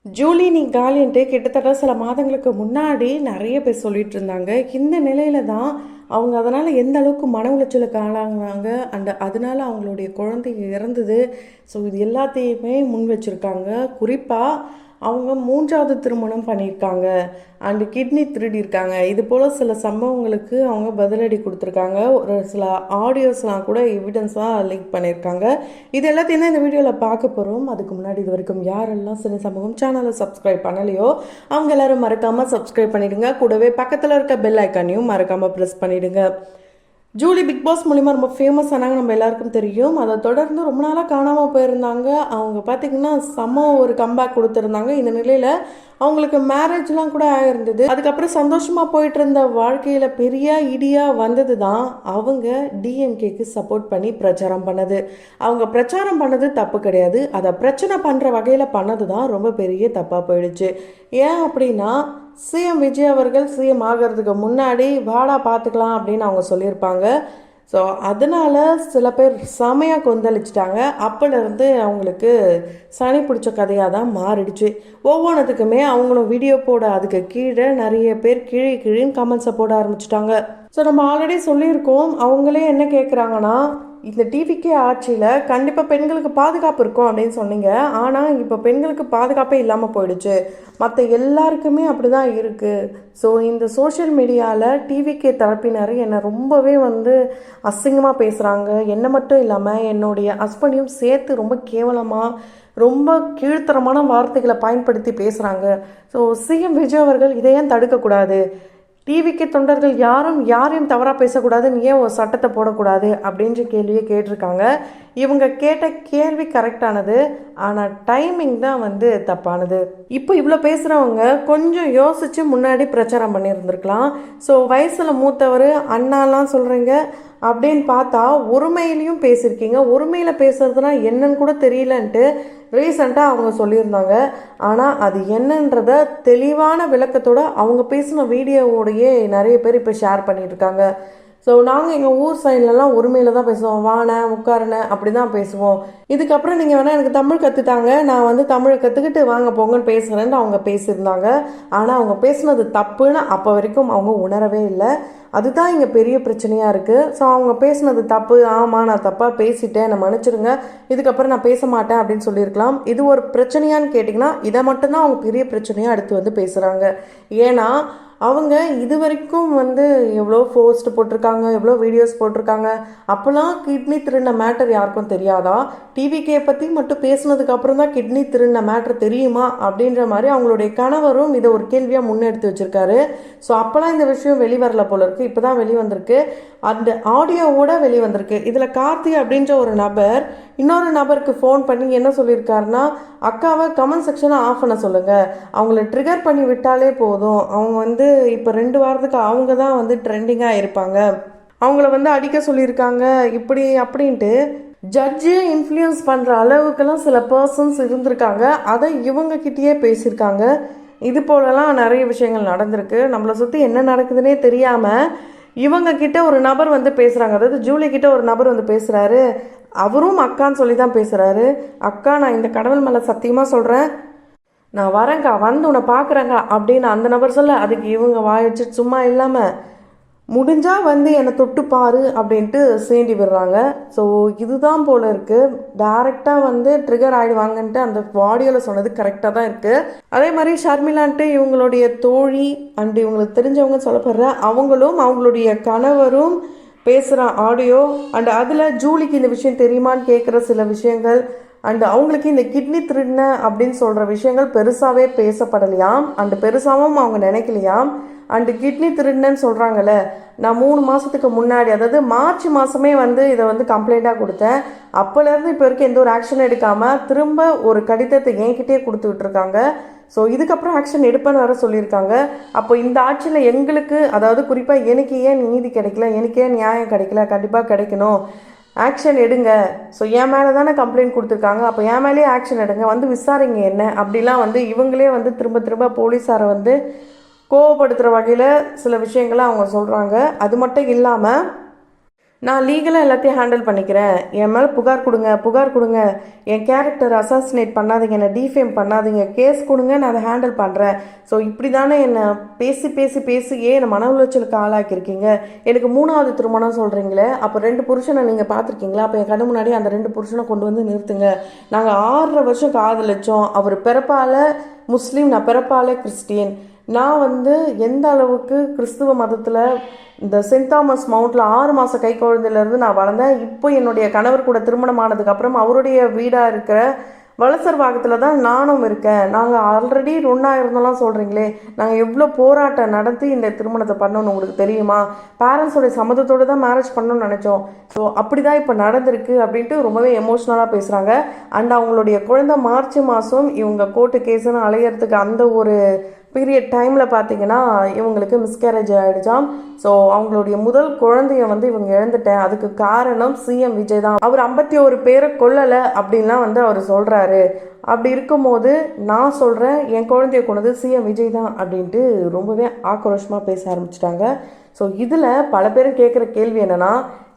Julie நீ காலின்ட்டு கிட்டத்தட்ட சில மாதங்களுக்கு முன்னாடி நிறைய பேர் சொல்லிட்டு இருந்தாங்க. இந்த நிலையில தான் அவங்க அதனால் எந்த அளவுக்கு மன உளைச்சலுக்கு ஆளாகுனாங்க அண்ட் அதனால அவங்களுடைய குழந்தை இறந்தது. ஸோ இது எல்லாத்தையுமே முன் வச்சுருக்காங்க. குறிப்பாக அவங்க மூன்றாவது திருமணம் பண்ணியிருக்காங்க அண்டு கிட்னி திருடியிருக்காங்க. இது போல் சில சம்பவங்களுக்கு அவங்க பதிலடி கொடுத்துருக்காங்க. ஒரு சில ஆடியோஸ்லாம் கூட எவிடன்ஸாக லிங்க் பண்ணியிருக்காங்க. இது எல்லாத்தையும் தான் இந்த வீடியோவில் பார்க்க போகிறோம். அதுக்கு முன்னாடி இது வரைக்கும் யாரெல்லாம் சில சமூகம் சேனலை சப்ஸ்கிரைப் பண்ணலையோ அவங்க எல்லோரும் மறக்காமல் சப்ஸ்கிரைப் பண்ணிவிடுங்க. கூடவே பக்கத்தில் இருக்க பெல் ஐக்கானையும் மறக்காமல் ப்ரெஸ் பண்ணிவிடுங்க. ஜூலி பிக் பாஸ் மூலிமா ரொம்ப ஃபேமஸ் ஆனாங்க, நம்ம எல்லாருக்கும் தெரியும். அதை தொடர்ந்து ரொம்ப நாளாக காணாமல் போயிருந்தாங்க. அவங்க பார்த்திங்கன்னா செம்ம ஒரு கம்பேக் கொடுத்துருந்தாங்க. இந்த நிலையில் அவங்களுக்கு மேரேஜ்லாம் கூட ஆகிருந்தது. அதுக்கப்புறம் சந்தோஷமாக போயிட்டு இருந்த வாழ்க்கையில் பெரிய இடியாக வந்தது தான் அவங்க டிஎம்கேக்கு சப்போர்ட் பண்ணி பிரச்சாரம் பண்ணது. அவங்க பிரச்சாரம் பண்ணது தப்பு கிடையாது, அதை பிரச்சனை பண்ணுற வகையில் பண்ணது தான் ரொம்ப பெரிய தப்பாக போயிடுச்சு. ஏன் அப்படின்னா சிஎம் விஜய் அவர்கள் சிஎம் ஆகிறதுக்கு முன்னாடி வாடா பார்த்துக்கலாம் அப்படின்னு அவங்க சொல்லியிருப்பாங்க. ஸோ அதனால் சில பேர் செமையாக கொந்தளிச்சிட்டாங்க. அப்போலேருந்து அவங்களுக்கு சனி பிடிச்ச கதையாக தான் மாறிடுச்சு. ஒவ்வொன்றுத்துக்குமே அவங்களும் வீடியோ போட அதுக்கு கீழே நிறைய பேர் கீழின்னு கமெண்ட்ஸை போட ஆரம்பிச்சிட்டாங்க. ஸோ நம்ம ஆல்ரெடி சொல்லியிருக்கோம். அவங்களே என்ன கேட்குறாங்கன்னா, இந்த டிவிக்கே ஆட்சியில் கண்டிப்பாக பெண்களுக்கு பாதுகாப்பு இருக்கும் அப்படின்னு சொன்னீங்க. ஆனால் இப்போ பெண்களுக்கு பாதுகாப்பே இல்லாமல் போயிடுச்சு. மற்ற எல்லாருக்குமே அப்படி தான் இருக்குது. ஸோ இந்த சோஷியல் மீடியாவில் டிவிக்கே தரப்பினர் என்னை ரொம்பவே அசிங்கமாக பேசுகிறாங்க. என்னை மட்டும் இல்லாமல் என்னுடைய ஹஸ்பண்டையும் சேர்த்து ரொம்ப கேவலமாக ரொம்ப கீழ்த்தரமான வார்த்தைகளை பயன்படுத்தி பேசுகிறாங்க. ஸோ சிஎம் விஜய் அவர்கள் இதை ஏன் தடுக்கக்கூடாது? டிவிக்கு தொண்டர்கள் யாரையும் தவறாக பேசக்கூடாதுன்னு ஏன் ஒரு சட்டத்தை போடக்கூடாது அப்படின்ற கேள்வியை கேட்டிருக்காங்க. இவங்க கேட்ட கேள்வி கரெக்டானது, ஆனால் டைமிங் தான் தப்பானது. இப்போ இவ்வளோ பேசுகிறவங்க கொஞ்சம் யோசித்து முன்னாடி பிரச்சாரம் பண்ணியிருந்துருக்கலாம். ஸோ வயசில் மூத்தவர் அண்ணாலாம் சொல்கிறீங்க அப்படின்னு பார்த்தா ஒருமையிலையும் பேசியிருக்கீங்க. ஒருமையில் பேசுறதுனா என்னன்னு கூட தெரியலன்ட்டு ரீசண்டாக அவங்க சொல்லியிருந்தாங்க. ஆனால் அது என்னன்றத தெளிவான விளக்கத்தோடு அவங்க பேசின வீடியோவோடையே நிறைய பேர் இப்போ ஷேர் பண்ணியிருக்காங்க. ஸோ நாங்கள் எங்கள் ஊர் சைட்லலாம் ஒருமையில் தான் பேசுவோம். வாணை உட்காரண அப்படி தான் பேசுவோம். இதுக்கப்புறம் நீங்கள் வேணால் எனக்கு தமிழ் கற்றுத்தாங்க, நான் தமிழை கற்றுக்கிட்டு வாங்க போங்கன்னு பேசுகிறேன்னு அவங்க பேசியிருந்தாங்க. ஆனால் அவங்க பேசுனது தப்புன்னு அப்போ வரைக்கும் அவங்க உணரவே இல்லை. அதுதான் இங்கே பெரிய பிரச்சனையாக இருக்குது. ஸோ அவங்க பேசுனது தப்பு, ஆமாம் நான் தப்பாக பேசிட்டேன், என்னை மன்னிச்சிடுங்க, இதுக்கப்புறம் நான் பேச மாட்டேன் அப்படின்னு சொல்லியிருக்கலாம். இது ஒரு பிரச்சனையான்னு கேட்டிங்கன்னா இதை மட்டும்தான் அவங்க பெரிய பிரச்சனையாக அடுத்து பேசுகிறாங்க. ஏன்னா அவங்க இது வரைக்கும் எவ்வளோ போஸ்ட் போட்டிருக்காங்க, எவ்வளோ வீடியோஸ் போட்டிருக்காங்க. அப்போலாம் கிட்னி திருடின மேட்டர் யாருக்கும் தெரியாதா? டிவிகே பற்றி மட்டும் பேசுனதுக்கு அப்புறம் தான் கிட்னி திருடின மேட்டர் தெரியுமா அப்படின்ற மாதிரி அவங்களுடைய கணவரும் இதை ஒரு கேள்வியாக முன்னெடுத்து வச்சுருக்காரு. ஸோ அப்போலாம் இந்த விஷயம் வெளிவரல போல இருக்குது. இப்போ தான் வெளிவந்திருக்கு, அந்த ஆடியோவோட வெளிவந்திருக்கு. இதில் கார்த்தி அப்படின்ற ஒரு நபர் இன்னொரு நபருக்கு ஃபோன் பண்ணி என்ன சொல்லியிருக்காருன்னா, அக்காவை கமெண்ட் செக்ஷனை ஆஃப் பண்ண சொல்லுங்கள், அவங்கள ட்ரிகர் பண்ணி விட்டாலே போதும், அவங்க இப்போ 2 வாரத்துக்கு அவங்க தான் ட்ரெண்டிங்காக இருப்பாங்க, அவங்கள அடிக்க சொல்லியிருக்காங்க இப்படி அப்படின்ட்டு ஜட்ஜு இன்ஃப்ளூயன்ஸ் பண்ணுற அளவுக்கெல்லாம் சில பர்சன்ஸ் இருந்திருக்காங்க. அதை இவங்கக்கிட்டேயே பேசியிருக்காங்க. இது போலலாம் நிறைய விஷயங்கள் நடந்திருக்கு. நம்மளை சுற்றி என்ன நடக்குதுன்னே தெரியாமல் இவங்கக்கிட்ட ஒரு நபர் பேசுகிறாங்க. அதாவது ஜூலி கிட்ட ஒரு நபர் பேசுகிறாரு. அவரும் அக்கான்னு சொல்லி தான் பேசுகிறாரு. அக்கா நான் இந்த கடவுள் மேலே சத்தியமாக சொல்கிறேன், நான் வரேங்க்கா, உன்னை பார்க்குறேங்க அப்படின்னு அந்த நபர் சொல்ல, அதுக்கு இவங்க வாயிச்சு சும்மா இல்லாமல் முடிஞ்சால் என்னை தொட்டு பாரு அப்படின்ட்டு சீண்டி விடுறாங்க. ஸோ இதுதான் போல் இருக்குது. டைரெக்டாக ட்ரிகர் ஆகிடுவாங்கன்ட்டு அந்த ஆடியோவில் சொன்னது கரெக்டாக தான் இருக்குது. அதே மாதிரி ஷர்மிலான்ட்டு இவங்களுடைய தோழி அண்ட் இவங்களுக்கு தெரிஞ்சவங்க சொல்லப்படுற அவங்களும் அவங்களுடைய கணவரும் பேசுகிற ஆடியோ அண்ட் அதில் ஜூலிக்கு இந்த விஷயம் தெரியுமான்னு கேட்குற சில விஷயங்கள் அண்டு அவங்களுக்கு இந்த கிட்னி திருடின அப்படின்னு சொல்கிற விஷயங்கள் பெருசாகவே பேசப்படலையாம் அண்டு பெருசாகவும் அவங்க நினைக்கலையாம். அண்டு கிட்னி திருடினன்னு சொல்கிறாங்கல்ல, நான் 3 மாதத்துக்கு முன்னாடி, அதாவது மார்ச் மாதமே இதை கம்ப்ளைண்ட்டாக கொடுத்தேன். அப்போலேருந்து இப்போ வரைக்கும் எந்த ஒரு ஆக்ஷன் எடுக்காமல் திரும்ப ஒரு கடிதத்தை என்கிட்டே கொடுத்து விட்டுருக்காங்க. ஸோ இதுக்கப்புறம் ஆக்ஷன் எடுப்பேன்னு வர சொல்லியிருக்காங்க. அப்போ இந்த ஆட்சியில் எங்களுக்கு, அதாவது குறிப்பாக எனக்கு ஏன் நீதி கிடைக்கல, எனக்கு ஏன் நியாயம் கிடைக்கல, கண்டிப்பாக கிடைக்கணும், ஆக்ஷன் எடுங்க. ஸோ என் மேலே தானே கம்ப்ளைண்ட் கொடுத்துருக்காங்க, அப்போ என் மேலேயே ஆக்ஷன் எடுங்க, விசாரிங்க என்ன அப்படிலாம் இவங்களே திரும்ப திரும்ப போலீஸாரை கோவப்படுத்துகிற வகையில் சில விஷயங்களை அவங்க சொல்கிறாங்க. அது மட்டும் இல்லாமல் நான் லீகலாக எல்லாத்தையும் ஹேண்டில் பண்ணிக்கிறேன், என் மேலே புகார் கொடுங்க, என் கேரக்டர் அசாசினேட் பண்ணாதீங்க, என்னை டீஃபேம் பண்ணாதீங்க, கேஸ் கொடுங்க, நான் அதை ஹேண்டில் பண்ணுறேன். ஸோ இப்படி தானே என்னை பேசியே என்னை மன உளைச்சலுக்கு ஆளாக்கியிருக்கீங்க. எனக்கு 3வது திருமணம் சொல்கிறீங்களே, அப்போ 2 புருஷனை நீங்கள் பார்த்துருக்கீங்களா? அப்போ என் கண்ணு முன்னாடி அந்த 2 புருஷனை கொண்டு வந்து நிறுத்துங்க. நாங்கள் 6 வருஷம் காதலிச்சோம். அவர் பிறப்பால் முஸ்லீம், நான் பிறப்பால் கிறிஸ்டியன். நான் எந்த அளவுக்கு கிறிஸ்துவ மதத்தில் இந்த சென்ட் தாமஸ் மவுண்டில் 6 மாத கை குழந்தையிலேருந்து நான் வளர்ந்தேன். இப்போ என்னுடைய கணவர் கூட திருமணம் ஆனதுக்கப்புறம் அவருடைய வீடாக இருக்கிற வலசர் வாகத்தில் தான் நானும் இருக்கேன். நாங்கள் ஆல்ரெடி ஒன்றா இருந்தோம்லாம் சொல்கிறீங்களே, நாங்கள் எவ்வளோ போராட்டம் நடத்தி இந்த திருமணத்தை பண்ணோன்னு உங்களுக்கு தெரியுமா? பேரண்ட்ஸோடைய சம்மதத்தோடு தான் மேரேஜ் பண்ணணும்னு நினச்சோம். ஸோ அப்படி தான் இப்போ நடந்திருக்கு அப்படின்ட்டு ரொம்பவே எமோஷ்னலாக பேசுகிறாங்க. அண்ட் அவங்களுடைய குழந்தை மார்ச் மாதம் இவங்க கோர்ட்டு கேஸுன்னு அலையிறதுக்கு அந்த ஒரு பீரியட் டைமில் பார்த்தீங்கன்னா இவங்களுக்கு மிஸ்கேரேஜ் ஆகிடுச்சாம். ஸோ அவங்களுடைய முதல் குழந்தைய இவங்க இழந்துட்டேன், அதுக்கு காரணம் சிஎம் விஜய் தான். அவர் 51 பேரை கொல்லலை அப்படின்லாம் அவர் சொல்கிறாரு. அப்படி இருக்கும்போது நான் சொல்கிறேன், என் குழந்தைய கொண்டது சிஎம் விஜய் தான் அப்படின்ட்டு ரொம்பவே ஆக்ரோஷமாக பேச ஆரம்பிச்சிட்டாங்க. ஸோ இதில் பல பேர் கேட்குற கேள்வி என்னென்னா,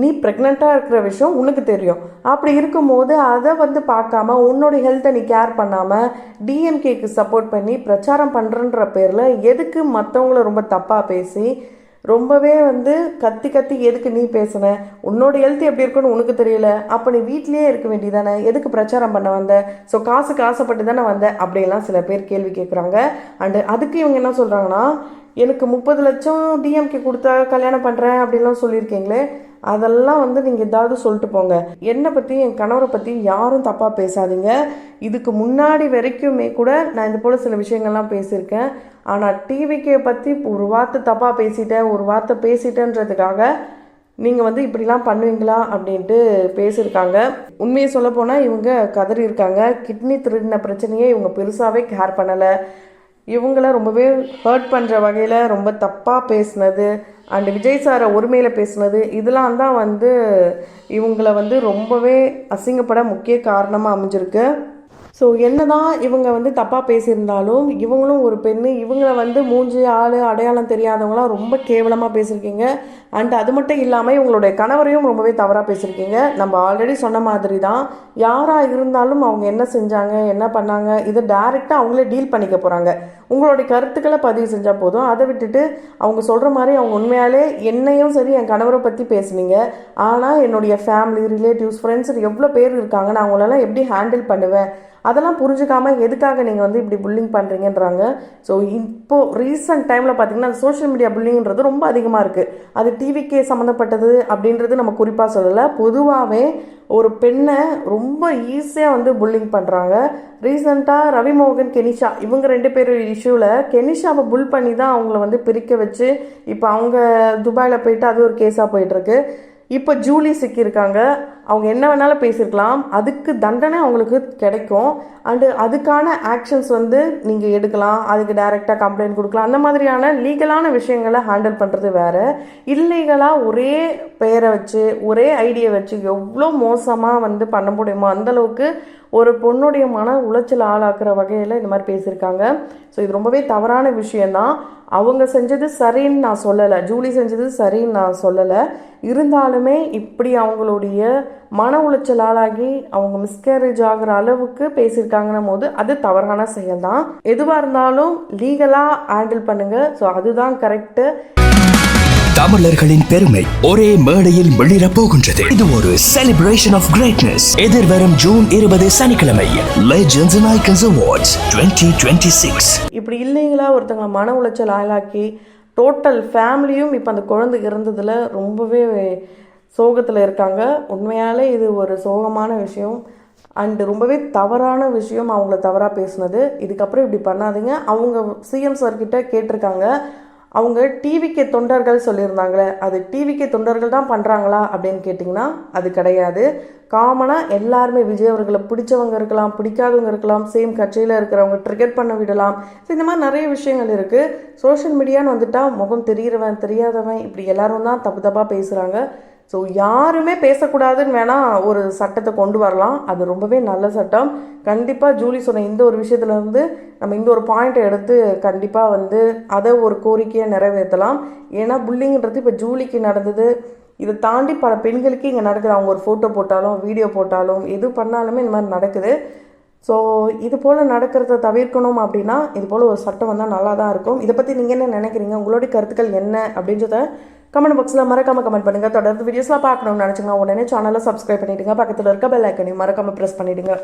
நீ ப்ரெக்னெண்ட்டாக இருக்கிற விஷயம் உனக்கு தெரியும், அப்படி இருக்கும்போது அதை பார்க்காம உன்னோட ஹெல்த்தை நீ கேர் பண்ணாமல் டிஎம்கேக்கு சப்போர்ட் பண்ணி பிரச்சாரம் பண்ணுறன்ற பேரில் எதுக்கு மற்றவங்கள ரொம்ப தப்பாக பேசி ரொம்பவே கத்தி எதுக்கு நீ பேசுன? உன்னோட ஹெல்த் எப்படி இருக்குன்னு உனக்கு தெரியல, அப்போ நீ வீட்லேயே இருக்க வேண்டியதானே, எதுக்கு பிரச்சாரம் பண்ண வந்த? ஸோ காசுக்கு ஆசைப்பட்டு தானே வந்த அப்படின்லாம் சில பேர் கேள்வி கேட்குறாங்க. அண்டு அதுக்கு இவங்க என்ன சொல்கிறாங்கன்னா, எனக்கு 30 லட்சம் டிஎம்கே கொடுத்தா கல்யாணம் பண்ணுறேன் அப்படின்லாம் சொல்லியிருக்கீங்களே, அதெல்லாம் நீங்கள் ஏதாவது சொல்லிட்டு போங்க. என்னை பற்றி என் கணவரை பற்றி யாரும் தப்பாக பேசாதீங்க. இதுக்கு முன்னாடி வரைக்குமே கூட நான் இது போல் சில விஷயங்கள்லாம் பேசியிருக்கேன். ஆனால் டிவிக்கே பற்றி ஒரு வார்த்தை தப்பாக பேசிட்டேன், ஒரு வார்த்தை பேசிட்டேன்றதுக்காக நீங்கள் இப்படிலாம் பண்ணுவீங்களா அப்படின்ட்டு பேசியிருக்காங்க. உண்மையை சொல்லப்போனால் இவங்க கதறி இருக்காங்க. கிட்னி திருடின பிரச்சனையே இவங்க பெருசாகவே கேர் பண்ணலை. இவங்கள ரொம்பவே ஹர்ட் பண்ணுற வகையில் ரொம்ப தப்பாக பேசினது அண்டு விஜய் சாரை ஒருமையில் பேசினது, இதெல்லாம் தான் இவங்கள ரொம்பவே அசிங்கப்பட முக்கிய காரணமாக அமைஞ்சிருக்கு. ஸோ என்ன தான் இவங்க தப்பாக பேசியிருந்தாலும் இவங்களும் ஒரு பெண்ணு. இவங்களை மூஞ்சி ஆள் அடையாளம் தெரியாதவங்களாம் ரொம்ப கேவலமாக பேசியிருக்கீங்க. அண்ட் அது மட்டும் இல்லாமல் இவங்களுடைய கணவரையும் ரொம்பவே தவறாக பேசியிருக்கீங்க. நம்ம ஆல்ரெடி சொன்ன மாதிரி தான், யாராக இருந்தாலும் அவங்க என்ன செஞ்சாங்க, என்ன பண்ணாங்க, இதை டைரெக்டாக அவங்களே டீல் பண்ணிக்க போகிறாங்க. உங்களுடைய கருத்துக்களை பதிவு செஞ்சால் போதும். அதை விட்டுட்டு அவங்க சொல்கிற மாதிரி அவங்க உண்மையாலே என்னையும் சரி என் கணவரை பற்றி பேசுனீங்க, ஆனால் என்னுடைய ஃபேமிலி, ரிலேட்டிவ்ஸ், ஃப்ரெண்ட்ஸ் எவ்வளோ பேர் இருக்காங்க, நான் அவங்களெல்லாம் எப்படி ஹேண்டில் பண்ணுவேன், அதெல்லாம் புரிஞ்சுக்காமல் எதுக்காக நீங்கள் இப்படி புல்லிங் பண்ணுறீங்கன்றாங்க. ஸோ இப்போது ரீசன்ட் டைமில் பார்த்தீங்கன்னா சோஷியல் மீடியா புல்லிங்கிறது ரொம்ப அதிகமாக இருக்குது. அது டிவிக்கே சம்மந்தப்பட்டது அப்படின்றது நம்ம குறிப்பாக சொல்லலை, பொதுவாகவே ஒரு பெண்ணை ரொம்ப ஈஸியாக புல்லிங் பண்ணுறாங்க. ரீசெண்டாக ரவிமோகன், கெனிஷா இவங்க 2 பேர் இஷ்யூவில் கெனிஷாவை புல் பண்ணி தான் அவங்கள பிரிக்க வச்சு இப்போ அவங்க துபாயில் போயிட்டு அது ஒரு கேஸாக போயிட்டுருக்கு. இப்போ ஜூலி சிக்கியிருக்காங்க. அவங்க என்ன வேணாலும் பேசியிருக்கலாம், அதுக்கு தண்டனை அவங்களுக்கு கிடைக்கும். அண்டு அதுக்கான ஆக்ஷன்ஸ் நீங்கள் எடுக்கலாம், அதுக்கு டைரெக்டாக கம்ப்ளைண்ட் கொடுக்கலாம். அந்த மாதிரியான லீகலான விஷயங்களை ஹேண்டில் பண்ணுறது வேறு. இல்லீகலாக ஒரே பெயரை வச்சு ஒரே ஐடியை வச்சு எவ்வளோ மோசமாக பண்ண முடியுமோ அந்தளவுக்கு ஒரு பொண்ணுடைய மன உளைச்சல் ஆளாக்குற வகையில் இந்த மாதிரி பேசியிருக்காங்க. ஸோ இது ரொம்பவே தவறான விஷயந்தான். அவங்க செஞ்சது சரின்னு நான் சொல்லலை, ஜூலி செஞ்சது சரின்னு நான் சொல்லலை. இருந்தாலுமே இப்படி அவங்களுடைய மன உளைச்சல் ஆளாகி அவங்க மிஸ்கேரேஜ் ஆகிற அளவுக்கு பேசியிருக்காங்கன்னும் போது அது தவறான செயல் தான். எதுவாக இருந்தாலும் லீகலாக ஹேண்டில் பண்ணுங்க. ஸோ அதுதான் கரெக்டு. தமிழர்களின் பெருமை ஒரே மேடையில் வெளியிடப் போகின்றது. இது ஒரு செலிப்ரேஷன் ஆஃப் கிரேட்னஸ். எதிர்வரும் ஜூன் 20 சனிக்கிழமை லெஜெண்ட்ஸ் அண்ட் ஐகான்ஸ் அவார்ட்ஸ் 2026. இப்படி இல்லைங்களா ஒருத்தவங்க மன உளைச்சல் ஆளாக்கி டோட்டல் ஃபேமிலியும் இப்போ அந்த குழந்தை இறந்ததில் ரொம்பவே சோகத்தில் இருக்காங்க. உண்மையாலே இது ஒரு சோகமான விஷயம் அண்டு ரொம்பவே தவறான விஷயம். அவங்கள தவறாக பேசுனது, இதுக்கப்புறம் இப்படி பண்ணாதீங்க. அவங்க சிஎம் சார்கிட்ட கேட்டிருக்காங்க. அவங்க டிவிக்கே தொண்டர்கள் சொல்லியிருந்தாங்களே, அது டிவிக்கே தொண்டர்கள் தான் பண்ணுறாங்களா அப்படின்னு கேட்டிங்கன்னா அது கிடையாது. காமனாக எல்லாருமே விஜய் அவர்களை பிடிச்சவங்க இருக்கலாம், பிடிக்காதவங்க இருக்கலாம், சேம் கட்சியில் இருக்கிறவங்க ட்ரிகர் பண்ண விடலாம். ஸோ இந்த மாதிரி நிறைய விஷயங்கள் இருக்குது. சோஷியல் மீடியான்னு வந்துட்டால் முகம் தெரிகிறவன் தெரியாதவன் இப்படி எல்லாரும் தான் தப்பு தப்பாக பேசுகிறாங்க. ஸோ யாருமே பேசக்கூடாதுன்னு வேணால் ஒரு சட்டத்தை கொண்டு வரலாம், அது ரொம்பவே நல்ல சட்டம். கண்டிப்பாக ஜூலி சொன்ன இந்த ஒரு விஷயத்துலேருந்து நம்ம இந்த ஒரு பாயிண்ட்டை எடுத்து கண்டிப்பாக அதை ஒரு கோரிக்கையை நிறைவேற்றலாம். ஏன்னா புல்லிங்கிறது இப்போ ஜூலிக்கு நடந்தது, இதை தாண்டி பல பெண்களுக்கு இங்கே நடக்குது. அவங்க ஒரு ஃபோட்டோ போட்டாலும் வீடியோ போட்டாலும் எது பண்ணாலுமே இந்த மாதிரி நடக்குது. ஸோ இது போல் நடக்கிறத தவிர்க்கணும் அப்படின்னா இது போல் ஒரு சட்டம் வந்தால் நல்லா தான் இருக்கும். இதை பற்றி நீங்கள் என்ன நினைக்கிறீங்க? உங்களுடைய கருத்துக்கள் என்ன அப்படின்றத கமெண்ட் பாக்ஸில் மறக்காமல் கமெண்ட் பண்ணுங்கள். தொடர்ந்து வீடியோஸ்லாம் பார்க்கணும்னு நினச்சிங்கன்னா உடனே சேனலை சப்ஸ்கிரைப் பண்ணிவிடுங்க. பக்கத்தில் இருக்க பெல் ஐக்கனையும் மறக்காமல் ப்ரெஸ் பண்ணிவிடுங்க.